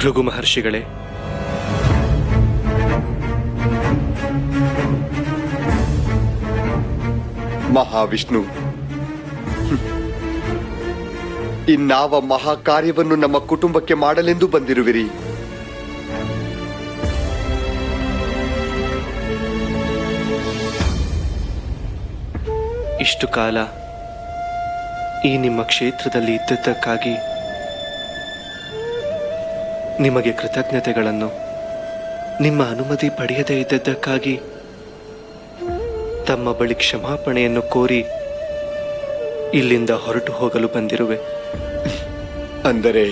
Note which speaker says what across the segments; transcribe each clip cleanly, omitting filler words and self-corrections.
Speaker 1: ಭೃಗು ಮಹರ್ಷಿಗಳೇ,
Speaker 2: ಮಹಾವಿಷ್ಣು, ಇನ್ನಾವ ಮಹಾ ಕಾರ್ಯವನ್ನು ನಮ್ಮ ಕುಟುಂಬಕ್ಕೆ ಮಾಡಲೆಂದು ಬಂದಿರುವಿರಿ?
Speaker 1: ಇಷ್ಟು ಕಾಲ ಈ ನಿಮ್ಮ ಕ್ಷೇತ್ರದಲ್ಲಿ ಇದ್ದದ್ದಕ್ಕಾಗಿ ನಿಮಗೆ ಕೃತಜ್ಞತೆಗಳನ್ನು, ನಿಮ್ಮ ಅನುಮತಿ ಪಡೆಯದೇ ಇದ್ದದ್ದಕ್ಕಾಗಿ ತಮ್ಮ ಬಳಿ ಕ್ಷಮಾಪಣೆಯನ್ನು ಕೋರಿ ಇಲ್ಲಿಂದ ಹೊರಟು ಹೋಗಲು ಬಂದಿರುವೆ.
Speaker 2: ಅಂದರೆ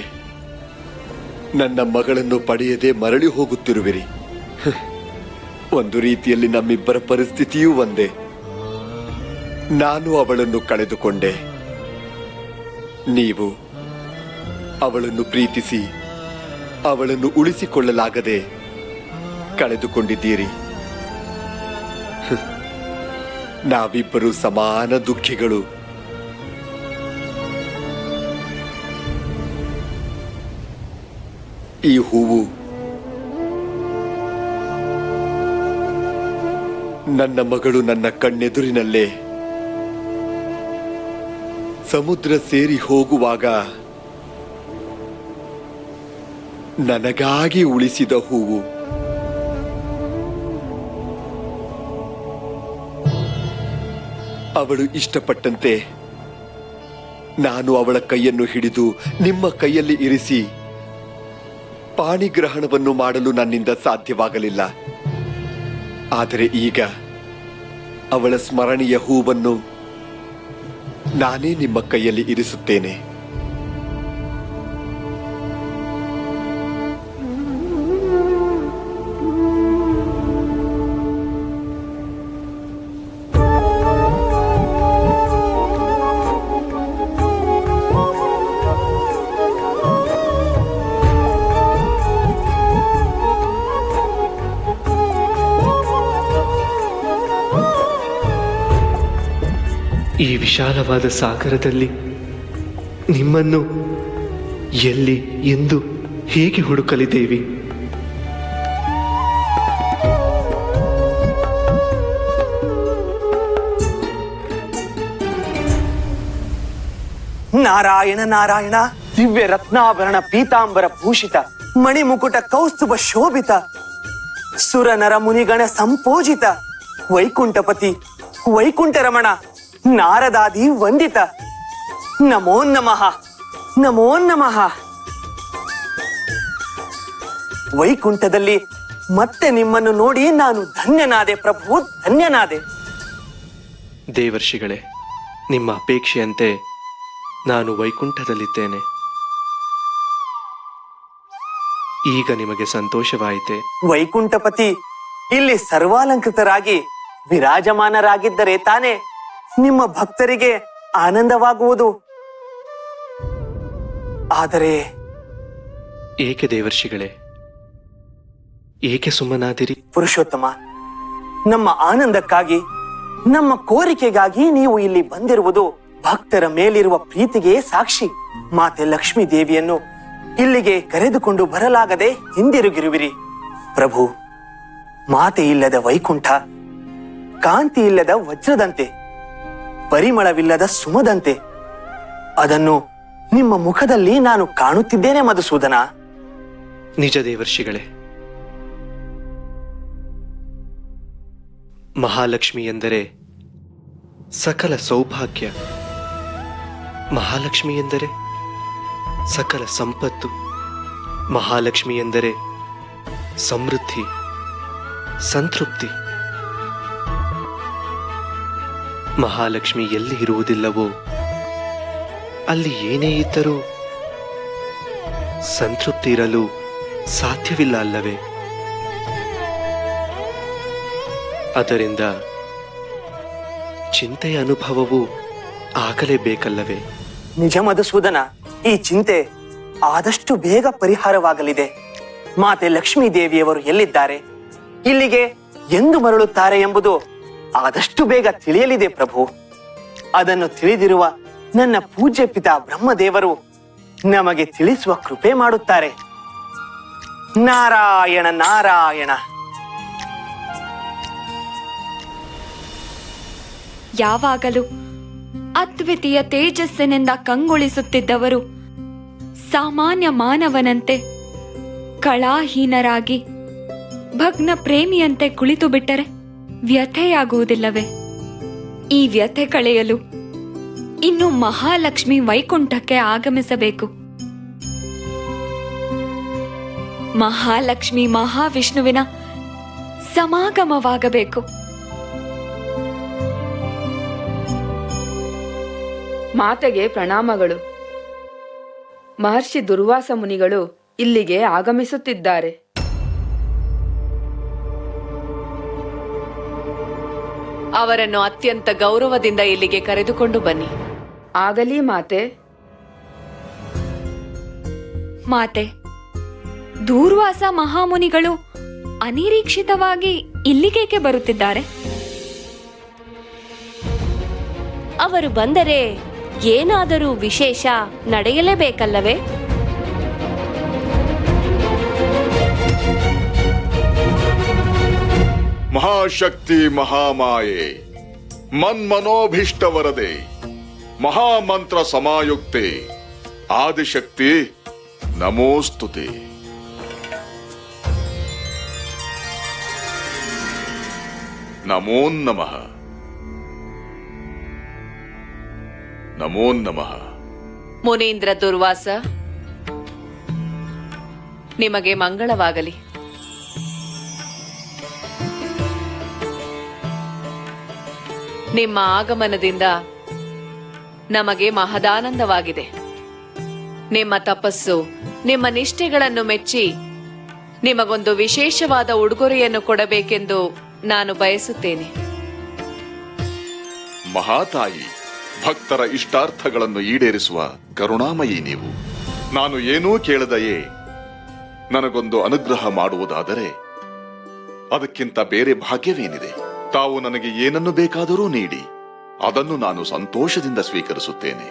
Speaker 2: ನನ್ನ ಮಗಳನ್ನು ಪಡೆಯದೆ ಮರಳಿ ಹೋಗುತ್ತಿರುವಿರಿ? ಒಂದು ರೀತಿಯಲ್ಲಿ ನಮ್ಮಿಬ್ಬರ ಪರಿಸ್ಥಿತಿಯೂ ಒಂದೇ. ನಾನು ಅವಳನ್ನು ಕಳೆದುಕೊಂಡೆ, ನೀವು ಅವಳನ್ನು ಪ್ರೀತಿಸಿ ಅವಳನ್ನು ಉಳಿಸಿಕೊಳ್ಳಲಾಗದೆ ಕಳೆದುಕೊಂಡಿದ್ದೀರಿ. ನಾವಿಬ್ಬರು ಸಮಾನ ದುಃಖಿಗಳು. ಈ ಹೂವು ನನ್ನ ಮಗಳು ನನ್ನ ಕಣ್ಣೆದುರಿನಲ್ಲೇ ಸಮುದ್ರ ಸೇರಿ ಹೋಗುವಾಗ ನನಗಾಗಿ ಉಳಿಸಿದ ಹೂವು. ಅವಳು ಇಷ್ಟಪಟ್ಟಂತೆ ನಾನು ಅವಳ ಕೈಯನ್ನು ಹಿಡಿದು ನಿಮ್ಮ ಕೈಯಲ್ಲಿ ಇರಿಸಿ ಪಾಣಿಗ್ರಹಣವನ್ನು ಮಾಡಲು ನನ್ನಿಂದ ಸಾಧ್ಯವಾಗಲಿಲ್ಲ. ಆದರೆ ಈಗ ಅವಳ ಸ್ಮರಣೀಯ ಹೂವನ್ನು ನಾನೇ ನಿಮ್ಮ ಕೈಯಲ್ಲಿ ಇರಿಸುತ್ತೇನೆ.
Speaker 1: ಈ ವಿಶಾಲವಾದ ಸಾಗರದಲ್ಲಿ ನಿಮ್ಮನ್ನು ಎಲ್ಲಿ, ಎಂದು, ಹೇಗೆ ಹುಡುಕಲಿದ್ದೇವೆ?
Speaker 3: ನಾರಾಯಣ ನಾರಾಯಣ. ದಿವ್ಯ ರತ್ನಾಭರಣ ಪೀತಾಂಬರ ಭೂಷಿತ, ಮಣಿಮುಕುಟ ಕೌಸ್ತುಭ ಶೋಭಿತ, ಸುರ ನರ ಮುನಿಗಣ ಸಂಪೂಜಿತ, ವೈಕುಂಠಪತಿ ವೈಕುಂಠರಮಣ, ನಾರದಾದಿ ವಂದಿತ, ನಮೋ ನಮಃ ನಮೋ ನಮಃ. ವೈಕುಂಠದಲ್ಲಿ ಮತ್ತೆ ನಿಮ್ಮನ್ನು ನೋಡಿ ನಾನು ಧನ್ಯನಾದೆ ಪ್ರಭು, ಧನ್ಯನಾದೆ.
Speaker 1: ದೇವರ್ಷಿಗಳೇ, ನಿಮ್ಮ ಅಪೇಕ್ಷೆಯಂತೆ ನಾನು ವೈಕುಂಠದಲ್ಲಿದ್ದೇನೆ. ಈಗ ನಿಮಗೆ ಸಂತೋಷವಾಯಿತೆ?
Speaker 3: ವೈಕುಂಠಪತಿ ಇಲ್ಲಿ ಸರ್ವಾಲಂಕೃತರಾಗಿ ವಿರಾಜಮಾನರಾಗಿದ್ದರೆ ತಾನೇ ನಿಮ್ಮ ಭಕ್ತರಿಗೆ ಆನಂದವಾಗುವುದು. ಆದರೆ
Speaker 1: ಏಕೆ ದೇವರ್ಷಿಗಳೇ, ಏಕೆ ಸುಮ್ಮನಾದಿರಿ?
Speaker 3: ಪುರುಷೋತ್ತಮ, ನಮ್ಮ ಆನಂದಕ್ಕಾಗಿ, ನಮ್ಮ ಕೋರಿಕೆಗಾಗಿ ನೀವು ಇಲ್ಲಿ ಬಂದಿರುವುದು ಭಕ್ತರ ಮೇಲಿರುವ ಪ್ರೀತಿಗೆ ಸಾಕ್ಷಿ. ಮಾತೆ ಲಕ್ಷ್ಮೀ ದೇವಿಯನ್ನು ಇಲ್ಲಿಗೆ ಕರೆದುಕೊಂಡು ಬರಲಾಗದೆ ಹಿಂದಿರುಗಿರುವಿರಿ. ಪ್ರಭು, ಮಾತೆ ಇಲ್ಲದ ವೈಕುಂಠ ಕಾಂತಿ ಇಲ್ಲದ ವಜ್ರದಂತೆ, ಪರಿಮಳವಿಲ್ಲದ ಸುಮದಂತೆ. ಅದನ್ನು ನಿಮ್ಮ ಮುಖದಲ್ಲಿ ನಾನು ಕಾಣುತ್ತಿದ್ದೇನೆ ಮಧುಸೂದನ.
Speaker 1: ನಿಜ ದೇವರ್ಷಿಗಳೇ. ಮಹಾಲಕ್ಷ್ಮಿ ಎಂದರೆ ಸಕಲ ಸೌಭಾಗ್ಯ, ಮಹಾಲಕ್ಷ್ಮಿ ಎಂದರೆ ಸಕಲ ಸಂಪತ್ತು, ಮಹಾಲಕ್ಷ್ಮಿ ಎಂದರೆ ಸಮೃದ್ಧಿ, ಸಂತೃಪ್ತಿ. ಮಹಾಲಕ್ಷ್ಮಿ ಎಲ್ಲಿ ಇರುವುದಿಲ್ಲವೋ ಅಲ್ಲಿ ಏನೇ ಇದ್ದರೂ ಸಂತೃಪ್ತಿ ಇರಲು ಸಾಧ್ಯವಿಲ್ಲ ಅಲ್ಲವೇ? ಅದರಿಂದ ಚಿಂತೆಯ ಅನುಭವವು ಆಗಲೇಬೇಕಲ್ಲವೇ?
Speaker 3: ನಿಜ ಮಧುಸೂದನ, ಈ ಚಿಂತೆ ಆದಷ್ಟು ಬೇಗ ಪರಿಹಾರವಾಗಲಿದೆ. ಮಾತೆ ಲಕ್ಷ್ಮೀ ದೇವಿಯವರು ಎಲ್ಲಿದ್ದಾರೆ, ಇಲ್ಲಿಗೆ ಎಂದು ಮರಳುತ್ತಾರೆ ಎಂಬುದು ಆದಷ್ಟು ಬೇಗ ತಿಳಿಯಲಿದೆ ಪ್ರಭು. ಅದನ್ನು ತಿಳಿದಿರುವ ನನ್ನ ಪೂಜ್ಯ ಪಿತಾ ಬ್ರಹ್ಮದೇವರು ನಮಗೆ ತಿಳಿಸುವ ಕೃಪೆ ಮಾಡುತ್ತಾರೆ. ನಾರಾಯಣ ನಾರಾಯಣ.
Speaker 4: ಯಾವಾಗಲೂ ಅದ್ವಿತೀಯ ತೇಜಸ್ಸಿನಿಂದ ಕಂಗೊಳಿಸುತ್ತಿದ್ದವರು ಸಾಮಾನ್ಯ ಮಾನವನಂತೆ ಕಳಾಹೀನರಾಗಿ ಭಗ್ನ ಪ್ರೇಮಿಯಂತೆ ಕುಳಿತು ಬಿಟ್ಟರೆ ವ್ಯಥೆಯಾಗುವುದಿಲ್ಲವೇ? ಈ ವ್ಯಥೆ ಕಳೆಯಲು ಇನ್ನು ಮಹಾಲಕ್ಷ್ಮಿ ವೈಕುಂಠಕ್ಕೆ ಆಗಮಿಸಬೇಕು. ಮಹಾಲಕ್ಷ್ಮಿ ಮಹಾವಿಷ್ಣುವಿನ ಸಮಾಗಮವಾಗಬೇಕು.
Speaker 5: ಮಾತೆಗೆ ಪ್ರಣಾಮಗಳು. ಮಹರ್ಷಿ ದುರ್ವಾಸ ಮುನಿಗಳು ಇಲ್ಲಿಗೆ ಆಗಮಿಸುತ್ತಿದ್ದಾರೆ.
Speaker 6: ಅವರನ್ನು ಅತ್ಯಂತ ಗೌರವದಿಂದ ಇಲ್ಲಿಗೆ ಕರೆದುಕೊಂಡು ಬನ್ನಿ.
Speaker 5: ಆಗಲಿ ಮಾತೆ.
Speaker 4: ಮಾತೆ, ದೂರ್ವಾಸ ಮಹಾಮುನಿಗಳು ಅನಿರೀಕ್ಷಿತವಾಗಿ ಇಲ್ಲಿಗೇಕೆ ಬರುತ್ತಿದ್ದಾರೆ?
Speaker 7: ಅವರು ಬಂದರೆ ಏನಾದರೂ ವಿಶೇಷ ನಡೆಯಲೇಬೇಕಲ್ಲವೇ?
Speaker 8: ಮಹಾಶಕ್ತಿ ಮಹಾಮಾಯೆ ಮನ್ಮನೋಭೀಷ್ಟವರದೆ ಮಹಾಮಂತ್ರ ಸಮಾಯುಕ್ತೆ ಆದಿಶಕ್ತಿ ನಮೋಸ್ತುತೆ. ನಮೋ ನಮಃ. ನಮೋ ನಮಃ.
Speaker 6: ಮುನೀಂದ್ರ ದುರ್ವಾಸ, ನಿಮಗೆ ಮಂಗಳವಾಗಲಿ. ನಿಮ್ಮ ಆಗಮನದಿಂದ ನಮಗೆ ಮಹದಾನಂದವಾಗಿದೆ. ನಿಮ್ಮ ತಪಸ್ಸು, ನಿಮ್ಮ ನಿಷ್ಠೆಗಳನ್ನು ಮೆಚ್ಚಿ ನಿಮಗೊಂದು ವಿಶೇಷವಾದ ಉಡುಗೊರೆಯನ್ನು ಕೊಡಬೇಕೆಂದು ನಾನು ಬಯಸುತ್ತೇನೆ.
Speaker 8: ಮಹಾತಾಯಿ, ಭಕ್ತರ ಇಷ್ಟಾರ್ಥಗಳನ್ನು ಈಡೇರಿಸುವ ಕರುಣಾಮಯಿ ನೀವು. ನಾನು ಏನೂ ಕೇಳದೆಯೇ ನನಗೊಂದು ಅನುಗ್ರಹ ಮಾಡುವುದಾದರೆ ಅದಕ್ಕಿಂತ ಬೇರೆ ಭಾಗ್ಯವೇನಿದೆ? ತಾವು ನನಗೆ ಏನನ್ನು ಬೇಕಾದರೂ ನೀಡಿ, ಅದನ್ನು ನಾನು ಸಂತೋಷದಿಂದ ಸ್ವೀಕರಿಸುತ್ತೇನೆ.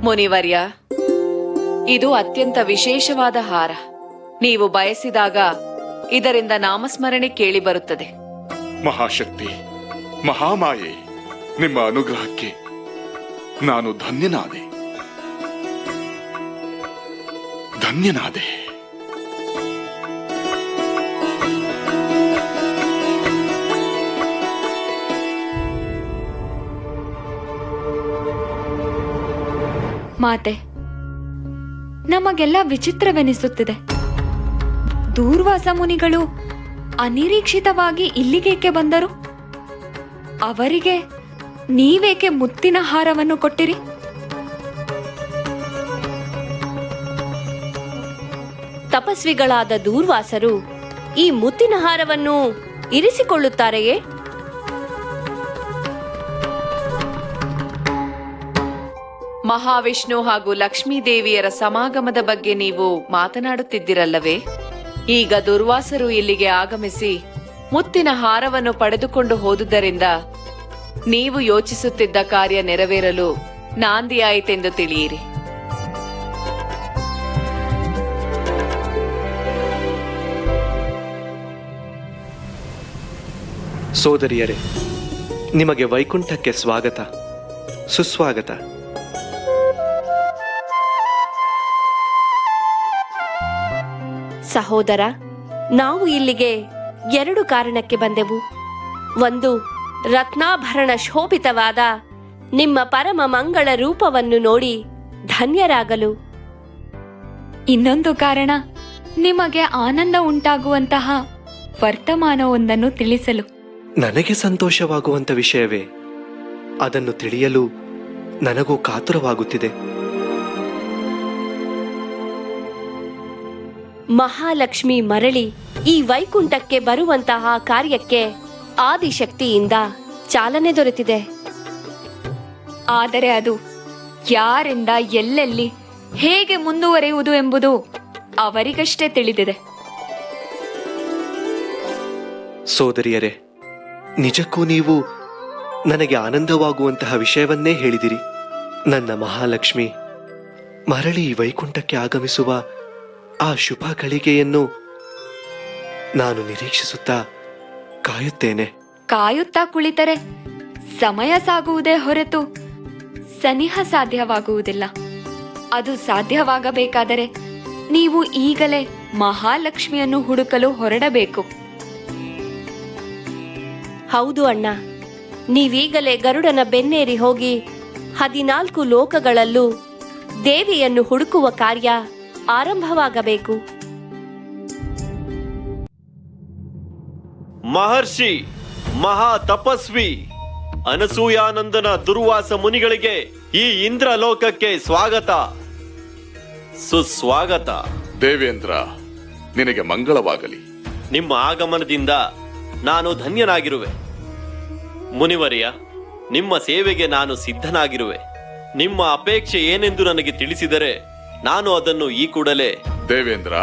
Speaker 6: ಮುನಿವರ್ಯ, ಇದು ಅತ್ಯಂತ ವಿಶೇಷವಾದ ಹಾರ. ನೀವು ಬಯಸಿದಾಗ ಇದರಿಂದ ನಾಮಸ್ಮರಣೆ ಕೇಳಿ ಬರುತ್ತದೆ.
Speaker 8: ಮಹಾಶಕ್ತಿ, ಮಹಾಮಾಯೆ, ನಿಮ್ಮ ಅನುಗ್ರಹಕ್ಕೆ ನಾನು ಧನ್ಯನಾದೆ. ಧನ್ಯನಾದೆ.
Speaker 4: ಮಾತೆ, ನಮಗೆಲ್ಲ ವಿಚಿತ್ರವೆನಿಸುತ್ತಿದೆ. ದೂರ್ವಾಸ ಮುನಿಗಳು ಅನಿರೀಕ್ಷಿತವಾಗಿ ಇಲ್ಲಿಗೇಕೆ ಬಂದರು? ಅವರಿಗೆ ನೀವೇಕೆ ಮುತ್ತಿನ ಹಾರವನ್ನು ಕೊಟ್ಟಿರಿ?
Speaker 7: ತಪಸ್ವಿಗಳಾದ ದೂರ್ವಾಸರು ಈ ಮುತ್ತಿನ ಹಾರವನ್ನು ಇರಿಸಿಕೊಳ್ಳುತ್ತಾರೆಯೇ?
Speaker 6: ಮಹಾವಿಷ್ಣು ಹಾಗೂ ಲಕ್ಷ್ಮೀ ದೇವಿಯರ ಸಮಾಗಮದ ಬಗ್ಗೆ ನೀವು ಮಾತನಾಡುತ್ತಿದ್ದಿರಲ್ಲವೇ? ಈಗ ದುರ್ವಾಸರು ಇಲ್ಲಿಗೆ ಆಗಮಿಸಿ ಮುತ್ತಿನ ಹಾರವನ್ನು ಪಡೆದುಕೊಂಡು ಹೋದುದರಿಂದ ನೀವು ಯೋಚಿಸುತ್ತಿದ್ದ ಕಾರ್ಯ ನೆರವೇರಲು ನಾಂದಿಯಾಯಿತೆಂದು ತಿಳಿಯಿರಿ.
Speaker 1: ಸೋದರಿಯರೇ, ನಿಮಗೆ ವೈಕುಂಠಕ್ಕೆ ಸ್ವಾಗತ, ಸುಸ್ವಾಗತ.
Speaker 7: ಸಹೋದರ, ನಾವು ಇಲ್ಲಿಗೆ 2 ಕಾರಣಕ್ಕೆ ಬಂದೆವು. ಒಂದು, ರತ್ನಾಭರಣ ಶೋಭಿತವಾದ ನಿಮ್ಮ ಪರಮ ಮಂಗಳ ರೂಪವನ್ನು ನೋಡಿ ಧನ್ಯರಾಗಲು.
Speaker 4: ಇನ್ನೊಂದು ಕಾರಣ, ನಿಮಗೆ ಆನಂದ ಉಂಟಾಗುವಂತಹ ವರ್ತಮಾನವೊಂದನ್ನು ತಿಳಿಸಲು.
Speaker 1: ನನಗೆ ಸಂತೋಷವಾಗುವಂತ ವಿಷಯವೇ? ಅದನ್ನು ತಿಳಿಯಲು ನನಗೂ ಕಾತುರವಾಗುತ್ತಿದೆ.
Speaker 7: ಮಹಾಲಕ್ಷ್ಮಿ ಮರಳಿ ಈ ವೈಕುಂಠಕ್ಕೆ ಬರುವಂತಹ ಕಾರ್ಯಕ್ಕೆ ಆದಿಶಕ್ತಿಯಿಂದ ಚಾಲನೆ ದೊರೆತಿದೆ.
Speaker 4: ಆದರೆ ಅದು ಯಾರಿಂದ, ಎಲ್ಲೆಲ್ಲಿ, ಹೇಗೆ ಮುಂದುವರಿಯುವುದು ಎಂಬುದು ಅವರಿಗಷ್ಟೇ ತಿಳಿದಿದೆ.
Speaker 1: ಸೋದರಿಯರೇ, ನಿಜಕ್ಕೂ ನೀವು ನನಗೆ ಆನಂದವಾಗುವಂತಹ ವಿಷಯವನ್ನೇ ಹೇಳಿದಿರಿ. ನನ್ನ ಮಹಾಲಕ್ಷ್ಮಿ ಮರಳಿ ಈ ವೈಕುಂಠಕ್ಕೆ ಆಗಮಿಸುವ ಆ ಶುಭ ಗಳಿಗೆಯನ್ನು ನಾನು ನಿರೀಕ್ಷಿಸುತ್ತಾ ಕಾಯುತ್ತೇನೆ.
Speaker 4: ಕಾಯುತ್ತಾ ಕುಳಿತರೆ ಸಮಯ ಸಾಗುವುದೇ ಹೊರತು ಸನಿಹ ಸಾಧ್ಯವಾಗುವುದಿಲ್ಲ. ಅದು ಸಾಧ್ಯವಾಗಬೇಕಾದರೆ ನೀವು ಈಗಲೇ ಮಹಾಲಕ್ಷ್ಮಿಯನ್ನು ಹುಡುಕಲು ಹೊರಡಬೇಕು.
Speaker 7: ಹೌದು ಅಣ್ಣ, ನೀವೀಗಲೇ ಗರುಡನ ಬೆನ್ನೇರಿ ಹೋಗಿ 14 ಲೋಕಗಳಲ್ಲೂ ದೇವಿಯನ್ನು ಹುಡುಕುವ ಕಾರ್ಯ ಆರಂಭವಾಗಬೇಕು.
Speaker 9: ಮಹರ್ಷಿ, ಮಹಾ ತಪಸ್ವಿ ಅನಸೂಯಾನಂದನ ದುರ್ವಾಸ ಮುನಿಗಳಿಗೆ ಈ ಇಂದ್ರ ಲೋಕಕ್ಕೆ ಸ್ವಾಗತ, ಸುಸ್ವಾಗತ.
Speaker 8: ದೇವೇಂದ್ರ, ನಿನಗೆ ಮಂಗಳವಾಗಲಿ.
Speaker 9: ನಿಮ್ಮ ಆಗಮನದಿಂದ ನಾನು ಧನ್ಯನಾಗಿರುವೆ. ಮುನಿವರ್ಯ, ನಿಮ್ಮ ಸೇವೆಗೆ ನಾನು ಸಿದ್ಧನಾಗಿರುವೆ. ನಿಮ್ಮ ಅಪೇಕ್ಷೆ ಏನೆಂದು ನನಗೆ ತಿಳಿಸಿದರೆ ನಾನು ಅದನ್ನು ಈ ಕೂಡಲೇ.
Speaker 8: ದೇವೇಂದ್ರ,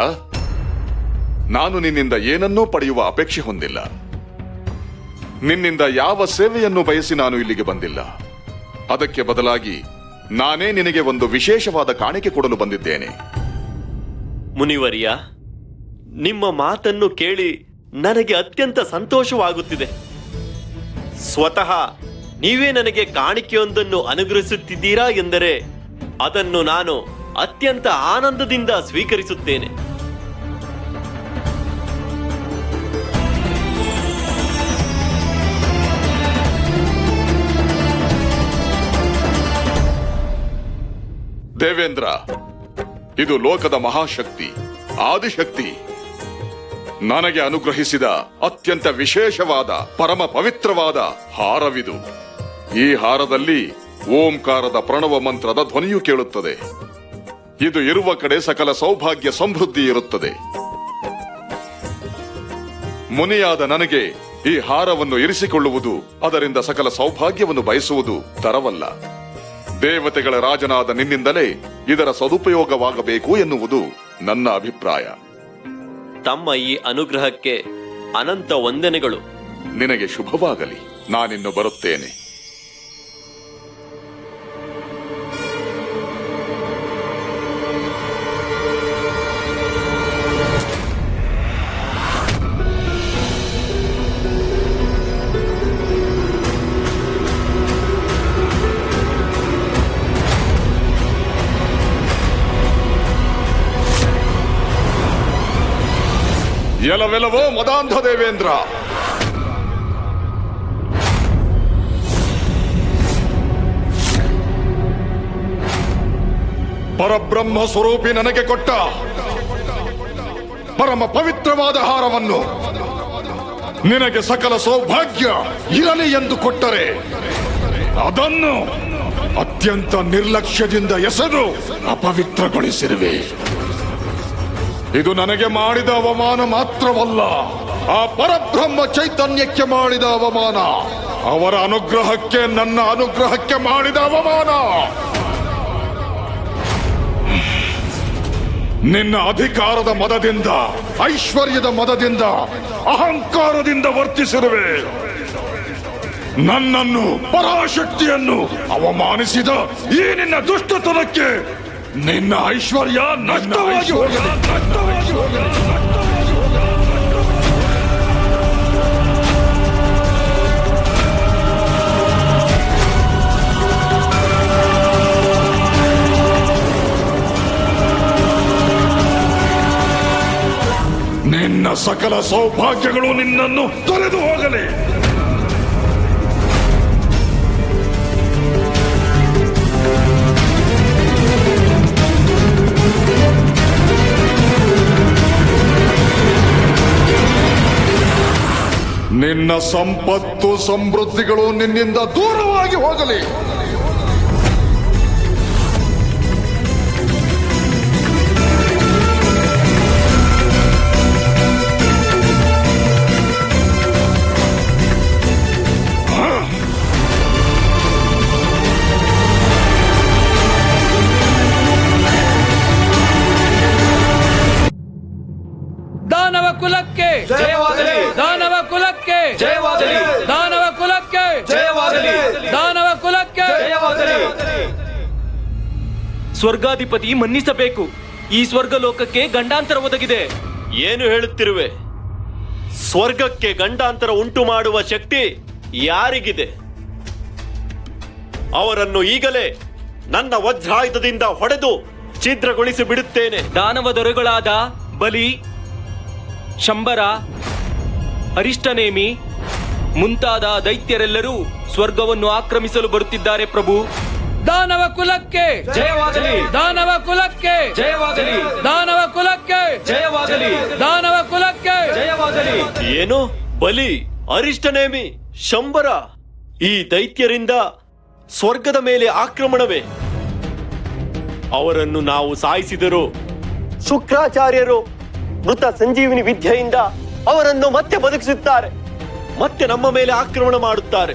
Speaker 8: ನಾನು ನಿನ್ನಿಂದ ಏನನ್ನೂ ಪಡೆಯುವ ಅಪೇಕ್ಷೆ ಹೊಂದಿಲ್ಲ. ನಿನ್ನಿಂದ ಯಾವ ಸೇವೆಯನ್ನು ಬಯಸಿ ನಾನು ಇಲ್ಲಿಗೆ ಬಂದಿಲ್ಲ. ಅದಕ್ಕೆ ಬದಲಾಗಿ ನಾನೇ ನಿನಗೆ ಒಂದು ವಿಶೇಷವಾದ ಕಾಣಿಕೆ ಕೊಡಲು ಬಂದಿದ್ದೇನೆ.
Speaker 9: ಮುನಿವರ್ಯ, ನಿಮ್ಮ ಮಾತನ್ನು ಕೇಳಿ ನನಗೆ ಅತ್ಯಂತ ಸಂತೋಷವಾಗುತ್ತಿದೆ. ಸ್ವತಃ ನೀವೇ ನನಗೆ ಕಾಣಿಕೆಯೊಂದನ್ನು ಅನುಗ್ರಹಿಸುತ್ತಿದ್ದೀರಾ ಎಂದರೆ ಅದನ್ನು ನಾನು ಅತ್ಯಂತ ಆನಂದದಿಂದ ಸ್ವೀಕರಿಸುತ್ತೇನೆ.
Speaker 8: ದೇವೇಂದ್ರ, ಇದು ಲೋಕದ ಮಹಾಶಕ್ತಿ, ಆದಿಶಕ್ತಿ ನನಗೆ ಅನುಗ್ರಹಿಸಿದ ಅತ್ಯಂತ ವಿಶೇಷವಾದ ಪರಮ ಪವಿತ್ರವಾದ ಹಾರವಿದು. ಈ ಹಾರದಲ್ಲಿ ಓಂಕಾರದ ಪ್ರಣವ ಮಂತ್ರದ ಧ್ವನಿಯು ಕೇಳುತ್ತದೆ. ಇದು ಇರುವ ಕಡೆ ಸಕಲ ಸೌಭಾಗ್ಯ ಸಮೃದ್ಧಿ ಇರುತ್ತದೆ. ಮುನಿಯಾದ ನನಗೆ ಈ ಹಾರವನ್ನು ಇರಿಸಿಕೊಳ್ಳುವುದು, ಅದರಿಂದ ಸಕಲ ಸೌಭಾಗ್ಯವನ್ನು ಬಯಸುವುದು ತರವಲ್ಲ. ದೇವತೆಗಳ ರಾಜನಾದ ನಿನ್ನಿಂದಲೇ ಇದರ ಸದುಪಯೋಗವಾಗಬೇಕು ಎನ್ನುವುದು ನನ್ನ ಅಭಿಪ್ರಾಯ.
Speaker 9: ತಮ್ಮ ಈ ಅನುಗ್ರಹಕ್ಕೆ ಅನಂತ ವಂದನೆಗಳು.
Speaker 8: ನಿನಗೆ ಶುಭವಾಗಲಿ. ನಾನಿನ್ನು ಬರುತ್ತೇನೆ. ಎಲವೆಲವೋ ಮದಾಂಧ ದೇವೇಂದ್ರ, ಪರಬ್ರಹ್ಮ ಸ್ವರೂಪಿ ನನಗೆ ಕೊಟ್ಟ ಪರಮ ಪವಿತ್ರವಾದ ಹಾರವನ್ನು ನಿನಗೆ ಸಕಲ ಸೌಭಾಗ್ಯ ಇರಲಿ ಎಂದು ಕೊಟ್ಟರೆ ಅದನ್ನು ಅತ್ಯಂತ ನಿರ್ಲಕ್ಷ್ಯದಿಂದ ಎಸೆದು ಅಪವಿತ್ರಗೊಳಿಸಿರುವೆ. ಇದು ನನಗೆ ಮಾಡಿದ ಅವಮಾನ ಮಾತ್ರವಲ್ಲ, ಆ ಪರಬ್ರಹ್ಮ ಚೈತನ್ಯಕ್ಕೆ ಮಾಡಿದ ಅವಮಾನ, ಅವರ ಅನುಗ್ರಹಕ್ಕೆ, ನನ್ನ ಅನುಗ್ರಹಕ್ಕೆ ಮಾಡಿದ ಅವಮಾನ. ನಿನ್ನ ಅಧಿಕಾರದ ಮದದಿಂದ, ಐಶ್ವರ್ಯದ ಮದದಿಂದ, ಅಹಂಕಾರದಿಂದ ವರ್ತಿಸಿರುವೆ. ನನ್ನನ್ನು, ಪರಾಶಕ್ತಿಯನ್ನು ಅವಮಾನಿಸಿದ ಈ ನಿನ್ನ ದುಷ್ಟತನಕ್ಕೆ ನಿನ್ನ ಐಶ್ವರ್ಯ ನಷ್ಟವಾಗಿ ಹೋಗಲಿ. ನಿನ್ನ ಸಕಲ ಸೌಭಾಗ್ಯಗಳು ನಿನ್ನನ್ನು ತೊರೆದು ಹೋಗಲಿ. ನಿನ್ನ ಸಂಪತ್ತು ಸಮೃದ್ಧಿಗಳು ನಿನ್ನಿಂದ ದೂರವಾಗಿ ಹೋಗಲಿ.
Speaker 10: ದಾನವ ಕುಲಕ್ಕೆ ಜಯವಾಗಲಿ, ದಾನವ ಕುಲಕ್ಕೆ ಜಯವಾಗಲಿ, ದಾನವ ಕುಲಕ್ಕೆ ಜಯವಾಗಲಿ, ದಾನವ ಕುಲಕ್ಕೆ ಜಯವಾಗಲಿ.
Speaker 11: ಸ್ವರ್ಗಾಧಿಪತಿ ಮನ್ನಿಸಬೇಕು. ಈ ಸ್ವರ್ಗಲೋಕಕ್ಕೆ ಗಂಡಾಂತರ ಒದಗಿದೆ.
Speaker 9: ಏನು ಹೇಳುತ್ತಿರುವೆ? ಸ್ವರ್ಗಕ್ಕೆ ಗಂಡಾಂತರ ಉಂಟು ಮಾಡುವ ಶಕ್ತಿ ಯಾರಿಗಿದೆ? ಅವರನ್ನು ಈಗಲೇ ನನ್ನ ವಜ್ರಾಯುಧದಿಂದ ಹೊಡೆದು ಛಿದ್ರಗೊಳಿಸಿ ಬಿಡುತ್ತೇನೆ.
Speaker 11: ದಾನವ ದೊರೆಗಳಾದ ಬಲಿ, ಶಂಬರ, ಅರಿಷ್ಟನೇಮಿ ಮುಂತಾದ ದೈತ್ಯರೆಲ್ಲರೂ ಸ್ವರ್ಗವನ್ನು ಆಕ್ರಮಿಸಲು ಬರುತ್ತಿದ್ದಾರೆ ಪ್ರಭು.
Speaker 10: ದಾನವ ಕುಲಕ್ಕೆ ಜಯವಾಗಲಿ, ದಾನವ ಕುಲಕ್ಕೆ ಜಯವಾಗಲಿ, ದಾನವ ಕುಲಕ್ಕೆ ಜಯವಾಗಲಿ, ದಾನವ ಕುಲಕ್ಕೆ ಜಯವಾಗಲಿ.
Speaker 9: ಏನು? ಬಲಿ, ಅರಿಷ್ಟನೇಮಿ, ಶಂಬರ, ಈ ದೈತ್ಯರಿಂದ ಸ್ವರ್ಗದ ಮೇಲೆ ಆಕ್ರಮಣವೇ? ಅವರನ್ನು ನಾವು ಸಾಯಿಸಿದರು ಶುಕ್ರಾಚಾರ್ಯರು ಮೃತ ಸಂಜೀವಿನಿ ವಿದ್ಯೆಯಿಂದ ಅವರನ್ನು ಮತ್ತೆ ಬದುಕಿಸುತ್ತಾರೆ, ಮತ್ತೆ ನಮ್ಮ ಮೇಲೆ ಆಕ್ರಮಣ ಮಾಡುತ್ತಾರೆ.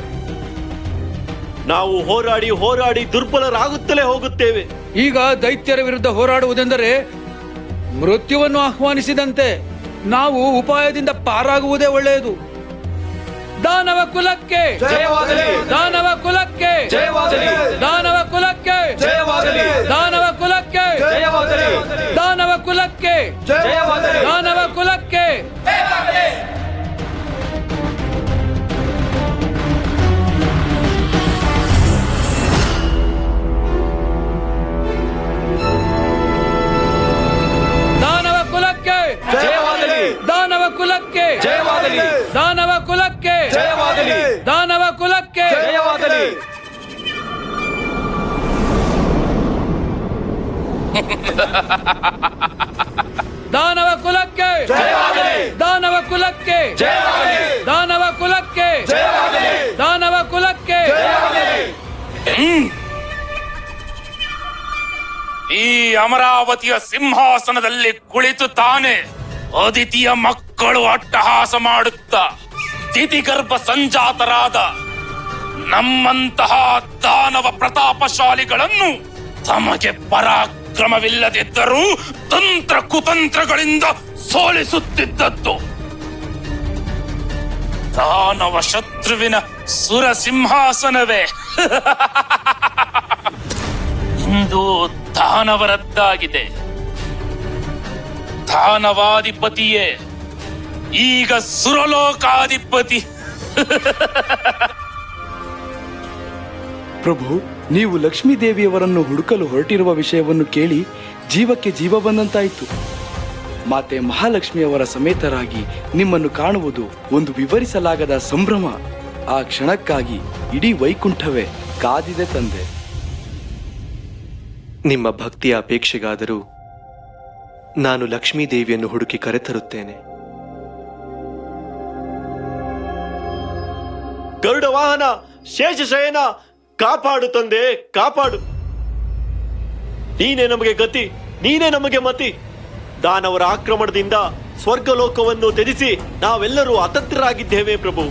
Speaker 9: ನಾವು ಹೋರಾಡಿ ಹೋರಾಡಿ ದುರ್ಬಲರಾಗುತ್ತಲೇ ಹೋಗುತ್ತೇವೆ.
Speaker 10: ಈಗ ದೈತ್ಯರ ವಿರುದ್ಧ ಹೋರಾಡುವುದೆಂದರೆ ಮೃತ್ಯುವನ್ನು ಆಹ್ವಾನಿಸಿದಂತೆ. ನಾವು ಉಪಾಯದಿಂದ ಪಾರಾಗುವುದೇ ಒಳ್ಳೆಯದು. ದಾನವ ಕುಲಕ್ಕೆ ಜಯವಾಗಲಿ, ದಾನವ ಕುಲಕ್ಕೆ ಜಯವಾಗಲಿ, ದಾನವ ಕುಲಕ್ಕೆ ಜಯವಾಗಲಿ, ದಾನವ ಕುಲಕ್ಕೆ ಜಯವಾಗಲಿ, ದಾನವ ಕುಲಕ್ಕೆ ಜಯವಾಗಲಿ, ದಾನವ ಕುಲಕ್ಕೆ ಜಯವಾಗಲಿ. ದಾನವ ಕುಲಕ್ಕೆ ಜಯವಾಗಲಿ, ದಾನವ ಕುಲಕ್ಕೆ ಜಯವಾಗಲಿ, ದಾನವ ಕುಲಕ್ಕೆ ಜಯವಾಗಲಿ, ದಾನವ ಕುಲಕ್ಕೆ ಜಯವಾಗಲಿ. ದಾನವ ಕುಲಕ್ಕೆ ಜಯವಾಗಲಿ, ದಾನವ ಕುಲಕ್ಕೆ ಜಯವಾಗಲಿ, ದಾನವ ಕುಲಕ್ಕೆ ಜಯವಾಗಲಿ, ದಾನವ ಕುಲಕ್ಕೆ ಜಯವಾಗಲಿ.
Speaker 12: ಈ ಅಮರಾವತಿಯ ಸಿಂಹಾಸನದಲ್ಲಿ ಕುಳಿತು ತಾನೆ ಅದಿತಿಯ ಮಕ್ಕಳು ಅಟ್ಟಹಾಸ ಮಾಡುತ್ತಾ ತಿಥಿಗರ್ಭ ಸಂಜಾತರಾದ ನಮ್ಮಂತಹ ದಾನವ ಪ್ರತಾಪಶಾಲಿಗಳನ್ನು ತಮಗೆ ಪರಾಕ್ರಮವಿಲ್ಲದಿದ್ದರೂ ತಂತ್ರ ಕುತಂತ್ರಗಳಿಂದ ಸೋಲಿಸುತ್ತಿದ್ದದ್ದು ದಾನವ ಶತ್ರುವಿನ ಸುರ ಸಿಂಹಾಸನವೇ ಇಂದು ದಾನವರದ್ದಾಗಿದೆ. ದಾನವಾಧಿಪತಿಯೇ ಈಗ ಸುರಲೋಕಾಧಿಪತಿ.
Speaker 10: ಪ್ರಭು, ನೀವು ಲಕ್ಷ್ಮೀ ದೇವಿಯವರನ್ನು ಹುಡುಕಲು ಹೊರಟಿರುವ ವಿಷಯವನ್ನು ಕೇಳಿ ಜೀವಕ್ಕೆ ಜೀವ ಬಂದಂತಾಯಿತು. ಮಾತೆ ಮಹಾಲಕ್ಷ್ಮಿಯವರ ಸಮೇತರಾಗಿ ನಿಮ್ಮನ್ನು ಕಾಣುವುದು ಒಂದು ವಿವರಿಸಲಾಗದ ಸಂಭ್ರಮ. ಆ ಕ್ಷಣಕ್ಕಾಗಿ ಇಡೀ ವೈಕುಂಠವೇ ಕಾದಿದೆ ತಂದೆ.
Speaker 1: ನಿಮ್ಮ ಭಕ್ತಿಯ ಅಪೇಕ್ಷೆಗಾದರೂ ನಾನು ಲಕ್ಷ್ಮೀ ದೇವಿಯನ್ನು ಹುಡುಕಿ ಕರೆತರುತ್ತೇನೆ.
Speaker 9: ಗರುಡ ವಾಹನ, ಶೇಷಶಯನ, ಕಾಪಾಡು ತಂದೆ, ಕಾಪಾಡು. ನೀನೇ ನಮಗೆ ಗತಿ, ನೀನೇ ನಮಗೆ ಮತಿ. ದಾನವರ ಆಕ್ರಮಣದಿಂದ ಸ್ವರ್ಗಲೋಕವನ್ನು ತ್ಯಜಿಸಿ ನಾವೆಲ್ಲರೂ ಅತಂತ್ರರಾಗಿದ್ದೇವೆ ಪ್ರಭು.